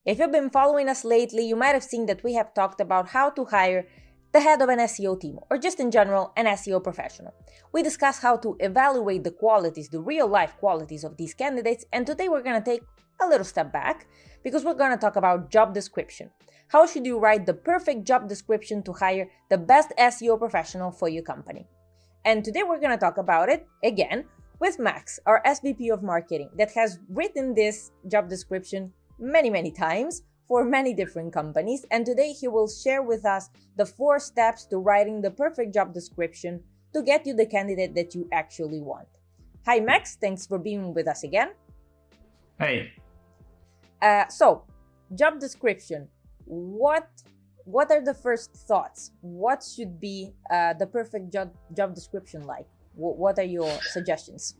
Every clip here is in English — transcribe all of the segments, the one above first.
If you've been following us lately, you might have seen that we have talked about how to hire the head of an SEO team, or just in general, an SEO professional. We discuss how to evaluate the qualities, the real-life qualities of these candidates, and today we're going to take a little step back because we're going to talk about job description. How should you write the perfect job description to hire the best SEO professional for your company? And today we're going to talk about it, again, with Max, our SVP of Marketing, that has written this job description many times for many different companies. And today he will share with us the 4 steps to writing the perfect job description to get you the candidate that you actually want. Hi, Max. Thanks for being with us again. Hey. So, job description. What are the first thoughts? What should be the perfect job description like? What are your suggestions?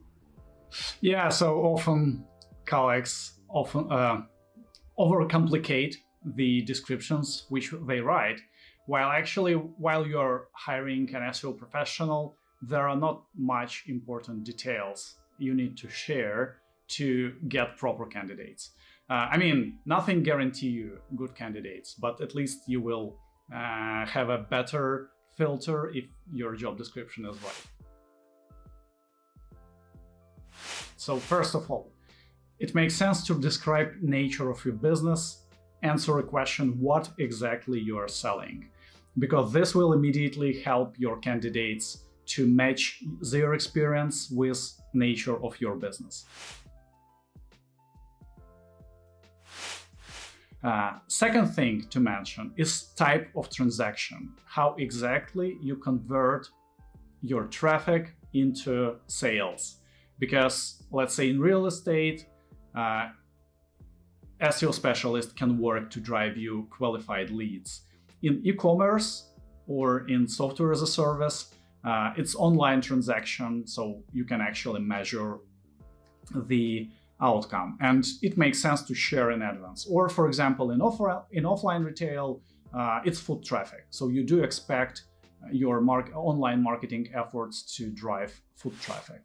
Yeah, so often colleagues overcomplicate the descriptions which they write, while you're hiring an SEO professional, there are not much important details you need to share to get proper candidates. Nothing guarantees you good candidates, but at least you will have a better filter if your job description is right. So first of all, it makes sense to describe nature of your business, answer a question what exactly you are selling, because this will immediately help your candidates to match their experience with nature of your business. Second thing to mention is type of transaction, how exactly you convert your traffic into sales. Because let's say in real estate, SEO specialist can work to drive you qualified leads. In e-commerce or in software as a service, it's online transaction, so you can actually measure the outcome, and it makes sense to share in advance. Or for example, in offline retail, it's foot traffic, so you do expect your online marketing efforts to drive foot traffic.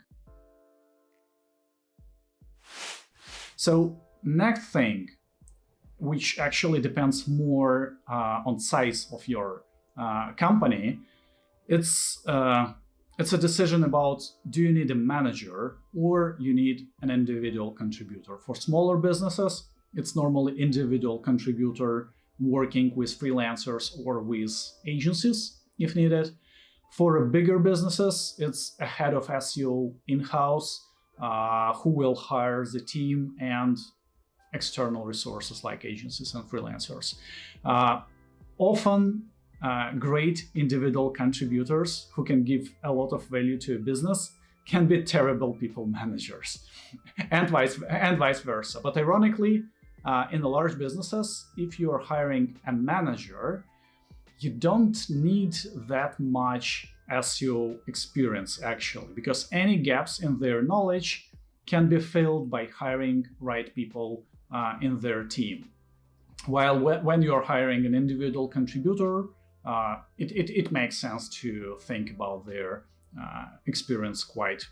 So next thing, which actually depends more on size of your company, it's a decision about, do you need a manager or you need an individual contributor? For smaller businesses, it's normally individual contributor working with freelancers or with agencies if needed. For bigger businesses, it's a head of SEO in-house who will hire the team and external resources like agencies and freelancers. Often, great individual contributors who can give a lot of value to a business can be terrible people managers, and vice versa. But ironically, in the large businesses, if you are hiring a manager, you don't need that much SEO experience actually, because any gaps in their knowledge can be filled by hiring right people in their team. While when you're hiring an individual contributor, it makes sense to think about their experience quite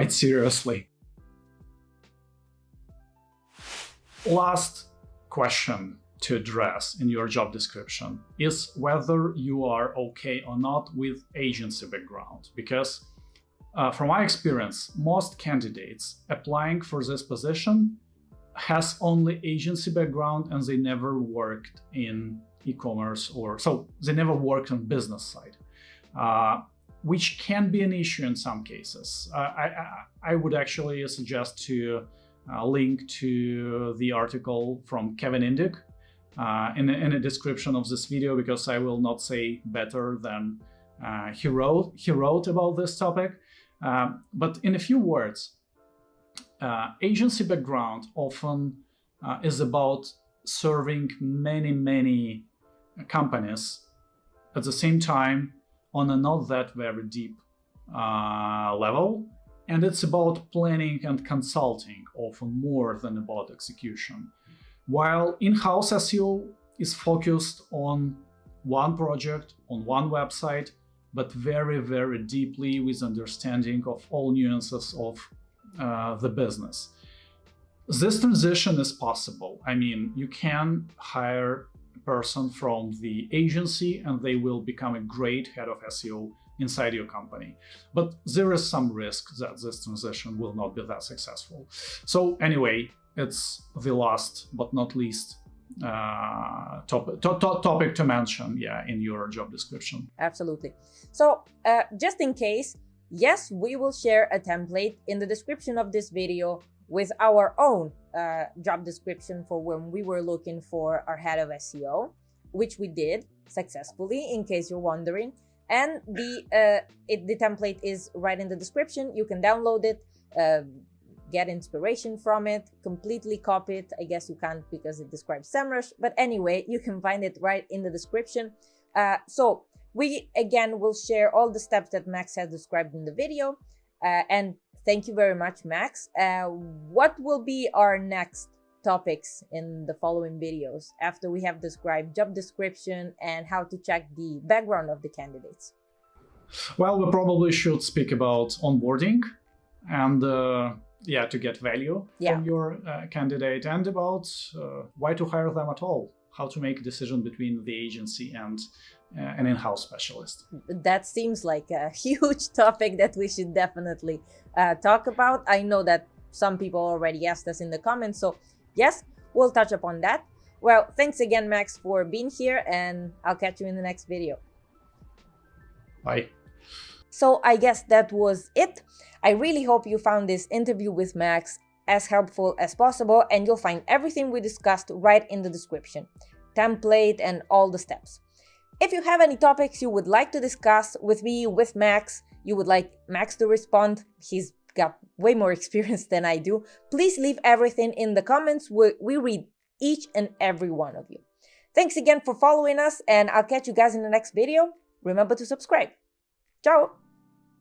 seriously. Last question to address in your job description is whether you are okay or not with agency background, because from my experience, most candidates applying for this position has only agency background and they never worked in e-commerce, so they never worked on business side, which can be an issue in some cases. I would actually suggest to link to the article from Kevin Indig in the description of this video, because I will not say better than he wrote about this topic. But in a few words, agency background often is about serving many companies at the same time on a not that very deep level. And it's about planning and consulting, often more than about execution. While in-house SEO is focused on one project, on one website, but very deeply with understanding of all nuances of the business. This transition is possible. I mean, you can hire a person from the agency and they will become a great head of SEO inside your company. But there is some risk that this transition will not be that successful. So anyway, it's the last but not least topic to mention, in your job description. Absolutely. So just in case, yes, we will share a template in the description of this video with our own job description for when we were looking for our head of SEO, which we did successfully, in case you're wondering. And the template is right in the description. You can download it, get inspiration from it, completely copy it. I guess you can't because it describes SEMrush, but anyway, you can find it right in the description. So we again will share all the steps that Max has described in the video. And thank you very much, Max. What will be our next topics in the following videos after we have described job description and how to check the background of the candidates? Well, we probably should speak about onboarding and to get value from your candidate, and about why to hire them at all, how to make a decision between the agency and an in-house specialist. That seems like a huge topic that we should definitely talk about. I know that some people already asked us in the comments, so yes, we'll touch upon that. Well, thanks again, Max, for being here, and I'll catch you in the next video. Bye. So I guess that was it. I really hope you found this interview with Max as helpful as possible, and you'll find everything we discussed right in the description, template and all the steps. If you have any topics you would like to discuss with me, with Max, you would like Max to respond, he's got way more experience than I do, please leave everything in the comments. We read each and every one of you. Thanks again for following us, and I'll catch you guys in the next video. Remember to subscribe. Ciao!